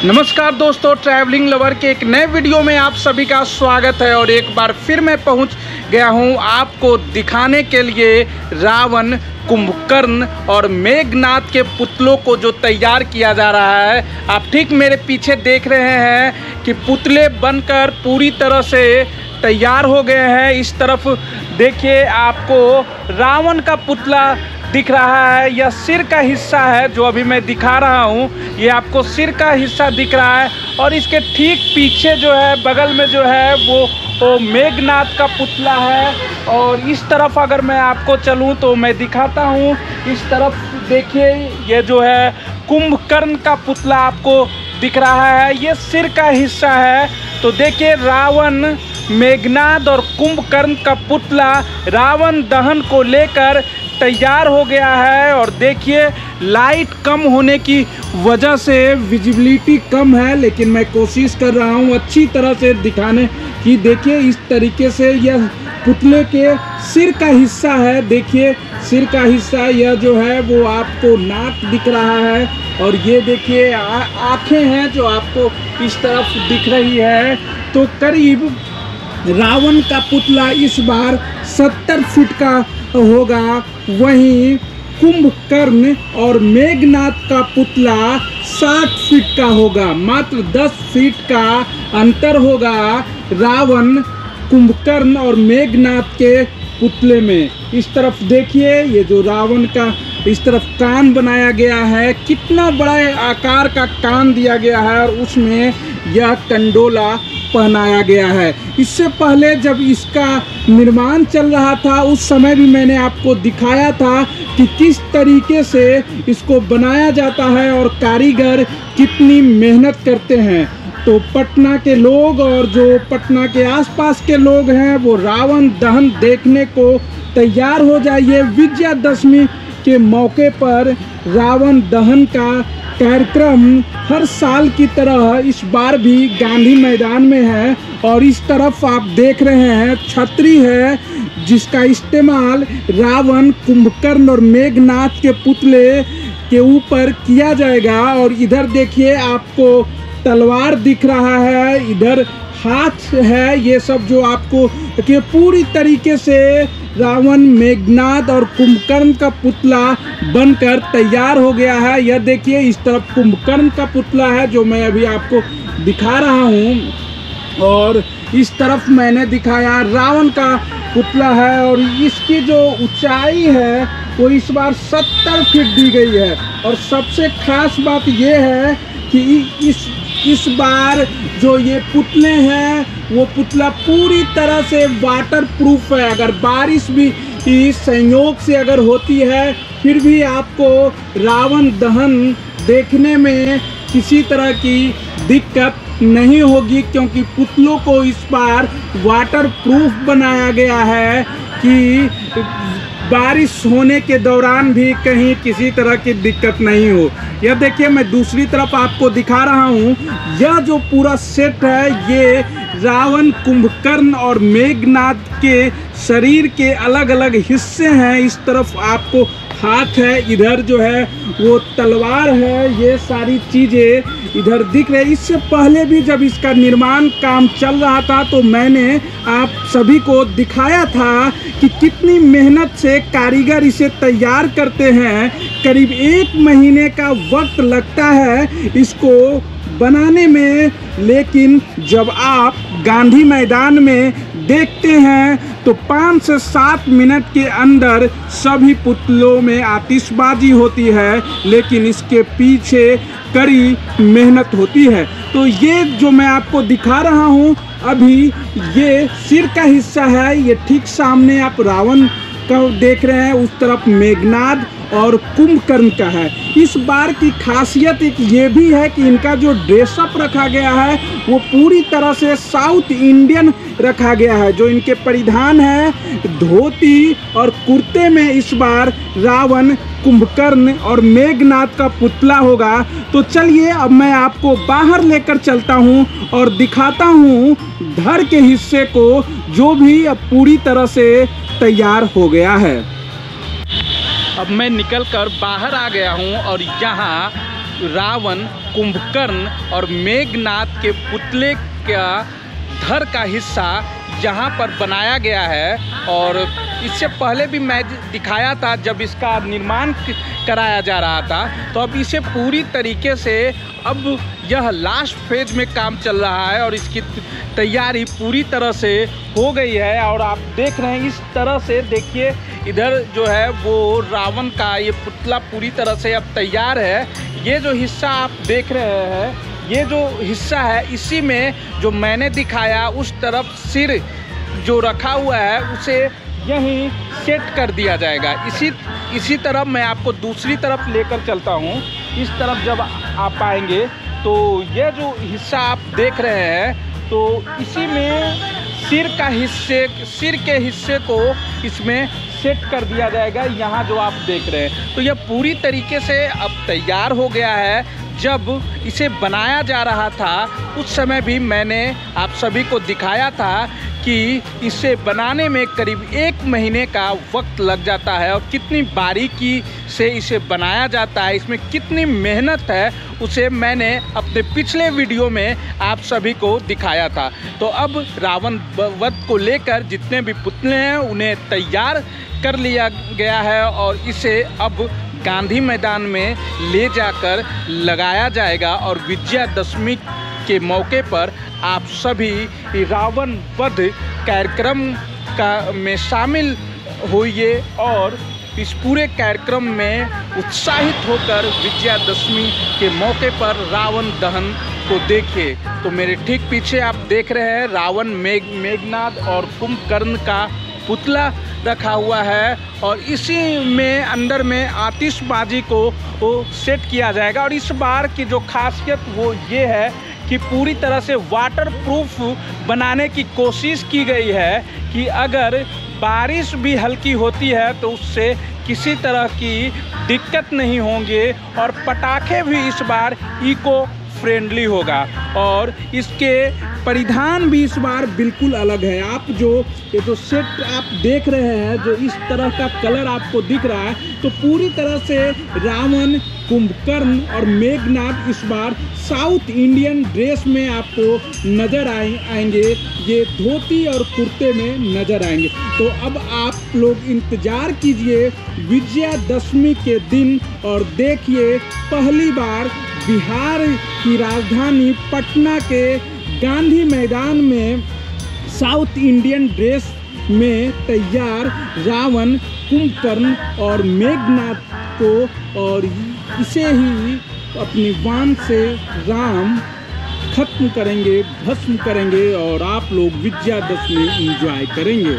नमस्कार दोस्तों, travelling lover के एक नए वीडियो में आप सभी का स्वागत है। और एक बार फिर मैं पहुंच गया हूं आपको दिखाने के लिए रावण, कुंभकर्ण और मेघनाद के पुतलों को जो तैयार किया जा रहा है। आप ठीक मेरे पीछे देख रहे हैं कि पुतले बनकर पूरी तरह से तैयार हो गए हैं। इस तरफ देखिए, आपको रावण का पुतला दिख रहा है। यह सिर का हिस्सा है जो अभी मैं दिखा रहा हूँ। ये आपको सिर का हिस्सा दिख रहा है और इसके ठीक पीछे जो है, बगल में जो है वो मेघनाद का पुतला है। और इस तरफ अगर मैं आपको चलूँ तो मैं दिखाता हूँ। इस तरफ देखिए, ये जो है कुंभकर्ण का पुतला आपको दिख रहा है। ये सिर का हिस्सा है। तो देखिए, रावण, मेघनाद और कुंभकर्ण का पुतला रावण दहन को लेकर तैयार हो गया है। और देखिए, लाइट कम होने की वजह से विजिबिलिटी कम है, लेकिन मैं कोशिश कर रहा हूँ अच्छी तरह से दिखाने की। देखिए, इस तरीके से यह पुतले के सिर का हिस्सा है। देखिए, सिर का हिस्सा यह जो है वो आपको नाक दिख रहा है। और ये देखिए, आँखें हैं जो आपको इस तरफ दिख रही है। तो करीब रावण का पुतला इस बार 70 फीट का होगा, वहीं कुंभकर्ण और मेघनाद का पुतला 60 फीट का होगा। मात्र 10 फीट का अंतर होगा रावण, कुंभकर्ण और मेघनाद के पुतले में। इस तरफ देखिए, ये जो रावण का इस तरफ कान बनाया गया है, कितना बड़ा आकार का कान दिया गया है और उसमें यह कंडोला पहनाया गया है। इससे पहले जब इसका निर्माण चल रहा था, उस समय भी मैंने आपको दिखाया था कि किस तरीके से इसको बनाया जाता है और कारीगर कितनी मेहनत करते हैं। तो पटना के लोग और जो पटना के आसपास के लोग हैं, वो रावण दहन देखने को तैयार हो जाइए। विजयादशमी के मौके पर रावण दहन का कार्यक्रम हर साल की तरह इस बार भी गांधी मैदान में है। और इस तरफ आप देख रहे हैं छतरी है, जिसका इस्तेमाल रावण, कुंभकर्ण और मेघनाद के पुतले के ऊपर किया जाएगा। और इधर देखिए, आपको तलवार दिख रहा है, इधर हाथ है। ये सब जो आपको देखिए, पूरी तरीके से रावण, मेघनाद और कुंभकर्ण का पुतला बनकर तैयार हो गया है। यह देखिए, इस तरफ कुंभकर्ण का पुतला है जो मैं अभी आपको दिखा रहा हूँ, और इस तरफ मैंने दिखाया रावण का पुतला है। और इसकी जो ऊंचाई है वो इस बार 70 फीट दी गई है। और सबसे खास बात ये है कि इस बार जो ये पुतले हैं, वो पुतला पूरी तरह से वाटर प्रूफ है। अगर बारिश भी संयोग से अगर होती है, फिर भी आपको रावण दहन देखने में किसी तरह की दिक्कत नहीं होगी, क्योंकि पुतलों को इस बार वाटर प्रूफ बनाया गया है कि बारिश होने के दौरान भी कहीं किसी तरह की दिक्कत नहीं हो। यह देखिए, मैं दूसरी तरफ आपको दिखा रहा हूँ। यह जो पूरा सेट है, ये रावण, कुंभकर्ण और मेघनाद के शरीर के अलग अलग हिस्से हैं। इस तरफ आपको हाथ है, इधर जो है वो तलवार है। ये सारी चीज़ें इधर दिख रही है। इससे पहले भी जब इसका निर्माण काम चल रहा था, तो मैंने आप सभी को दिखाया था कि कितनी मेहनत से कारीगर इसे तैयार करते हैं। करीब 1 महीने का वक्त लगता है इसको बनाने में। लेकिन जब आप गांधी मैदान में देखते हैं तो 5 से 7 मिनट के अंदर सभी पुतलों में आतिशबाजी होती है, लेकिन इसके पीछे कड़ी मेहनत होती है। तो ये जो मैं आपको दिखा रहा हूँ अभी, ये सिर का हिस्सा है। ये ठीक सामने आप रावण का देख रहे हैं, उस तरफ मेघनाद और कुंभकर्ण का है। इस बार की खासियत एक ये भी है कि इनका जो ड्रेसअप रखा गया है वो पूरी तरह से साउथ इंडियन रखा गया है। जो इनके परिधान है, धोती और कुर्ते में इस बार रावण, कुंभकर्ण और मेघनाद का पुतला होगा। तो चलिए, अब मैं आपको बाहर लेकर चलता हूँ और दिखाता हूँ धड़ के हिस्से को, जो भी अब पूरी तरह से तैयार हो गया है। अब मैं निकलकर बाहर आ गया हूँ और यहाँ रावण, कुंभकर्ण और मेघनाद के पुतले का धड़ का हिस्सा यहाँ पर बनाया गया है। और इससे पहले भी मैं दिखाया था जब इसका निर्माण कराया जा रहा था। तो अब इसे पूरी तरीके से अब यह लास्ट फेज में काम चल रहा है और इसकी तैयारी पूरी तरह से हो गई है। और आप देख रहे हैं इस तरह से, देखिए इधर जो है वो रावण का ये पुतला पूरी तरह से अब तैयार है। ये जो हिस्सा आप देख रहे हैं, ये जो हिस्सा है, इसी में जो मैंने दिखाया उस तरफ सिर जो रखा हुआ है उसे यहीं सेट कर दिया जाएगा। इसी तरफ मैं आपको दूसरी तरफ लेकर चलता हूँ। इस तरफ जब आप आएंगे तो ये जो हिस्सा आप देख रहे हैं, तो इसी में सिर के हिस्से को इसमें सेट कर दिया जाएगा, यहाँ जो आप देख रहे हैं। तो यह पूरी तरीके से अब तैयार हो गया है। जब इसे बनाया जा रहा था उस समय भी मैंने आप सभी को दिखाया था कि इसे बनाने में करीब 1 महीने का वक्त लग जाता है और कितनी बारीकी से इसे बनाया जाता है, इसमें कितनी मेहनत है, उसे मैंने अपने पिछले वीडियो में आप सभी को दिखाया था। तो अब रावण वध को लेकर जितने भी पुतले हैं उन्हें तैयार कर लिया गया है और इसे अब गांधी मैदान में ले जाकर लगाया जाएगा। और विजयादशमी के मौके पर आप सभी रावण वध कार्यक्रम में शामिल होइए और इस पूरे कार्यक्रम में उत्साहित होकर विजयादशमी के मौके पर रावण दहन को देखिए। तो मेरे ठीक पीछे आप देख रहे हैं रावण, मेघनाद और कुंभकर्ण का पुतला रखा हुआ है और इसी में अंदर में आतिशबाजी को सेट किया जाएगा। और इस बार की जो खासियत वो ये है कि पूरी तरह से वाटर प्रूफ बनाने की कोशिश की गई है कि अगर बारिश भी हल्की होती है तो उससे किसी तरह की दिक्कत नहीं होंगे और पटाखे भी इस बार इको फ्रेंडली होगा। और इसके परिधान भी इस बार बिल्कुल अलग है। आप ये जो सेट आप देख रहे हैं, जो इस तरह का कलर आपको दिख रहा है, तो पूरी तरह से रावण, कुंभकर्ण और मेघनाद इस बार साउथ इंडियन ड्रेस में आपको नज़र आएंगे। ये धोती और कुर्ते में नज़र आएंगे। तो अब आप लोग इंतज़ार कीजिए विजयादशमी के दिन और देखिए पहली बार बिहार की राजधानी पटना के गांधी मैदान में साउथ इंडियन ड्रेस में तैयार रावण, कुंभकर्ण और मेघनाद को, और इसे ही अपनी बाण से राम खत्म करेंगे, भस्म करेंगे और आप लोग विजयादशमी एंजॉय करेंगे।